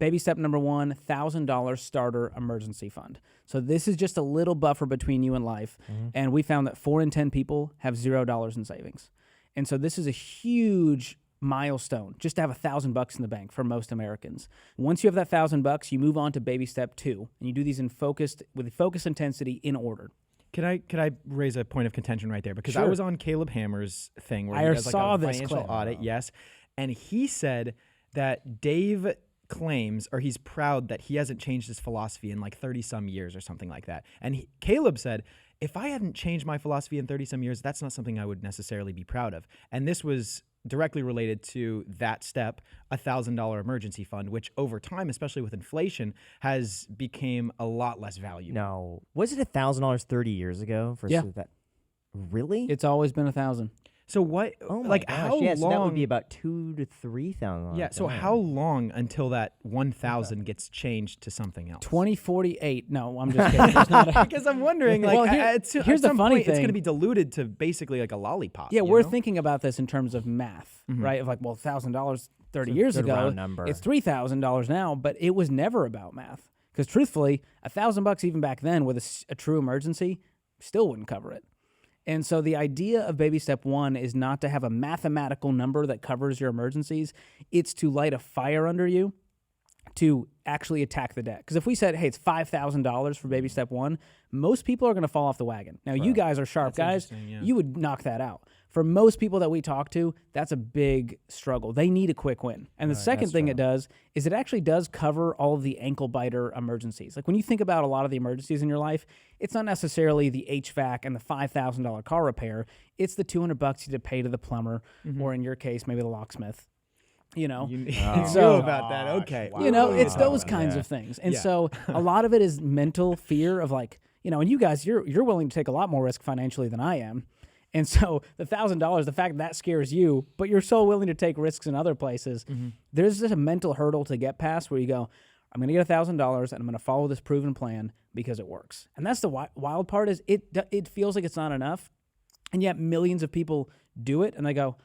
baby step number 1, $1,000 starter emergency fund. So this is just a little buffer between you and life. And we found that 4 in 10 people have $0 in savings. And so this is a huge milestone just to have $1,000 in the bank for most Americans. Once you have that $1,000, you move on to baby step 2, and you do these with focused intensity in order. Could I raise a point of contention right there? Because I was on Caleb Hammer's thing where he does like saw a this financial clip. audit, yes, and he said that Dave claims, or he's proud that he hasn't changed his philosophy in like 30 some years or something like that. And Caleb said, if I hadn't changed my philosophy in 30 some years, that's not something I would necessarily be proud of. And this was directly related to that step, $1,000 emergency fund, which over time, especially with inflation, has become a lot less valuable. No. Was it $1,000 30 years ago? Versus that? Really? It's always been $1,000. So what? Oh my like gosh, how yeah, long? so that would be about $2,000 to $3,000. Yeah. So how long until that 1,000 gets changed to something else? 2048. No, I'm just kidding. There's not a, Because I'm wondering, like, Well, at here's the some funny point, it's going to thing. be diluted to basically like a lollipop. yeah, you we're know? thinking about this in terms of math, right? Of like, well, $1,000 30 years good ago, round number. it's $3,000 now, but it was never about math. Because truthfully, $1,000 even back then with a true emergency still wouldn't cover it. And so the idea of baby step 1 is not to have a mathematical number that covers your emergencies. It's to light a fire under you to actually attack the debt. Because if we said, hey, it's $5,000 for baby step 1, most people are going to fall off the wagon. Now, you guys are sharp guys. Yeah. You would knock that out. For most people that we talk to, that's a big struggle. They need a quick win. And the second thing it does is it actually does cover all of the ankle biter emergencies. Like when you think about a lot of the emergencies in your life, it's not necessarily the HVAC and the $5,000 car repair. It's the $200 you have to pay to the plumber, or in your case, maybe the locksmith. You know, You so- know about that. Okay. Wow. you know, it's Oh, those kinds of things. And so a lot of it is mental fear of like, you know, and you guys, you're willing to take a lot more risk financially than I am. And so the $1,000, the fact that scares you, but you're so willing to take risks in other places, there's just a mental hurdle to get past where you go, I'm going to get $1,000 and I'm going to follow this proven plan because it works. And that's the wild part is it feels like it's not enough. And yet millions of people do it and they go,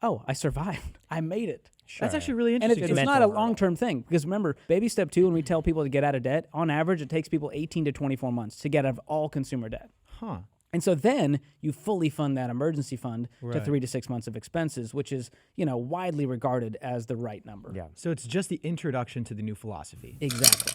oh, I survived. I made it. Sure. That's actually really And interesting. it's not a long-term thing because remember, baby step 2, when we tell people to get out of debt, on average, it takes people 18 to 24 months to get out of all consumer debt. Huh. And so then you fully fund that emergency fund to Right. 3 to 6 months of expenses, which is, you know, widely regarded as the right number. Yeah. So it's just the introduction to the new philosophy. Exactly.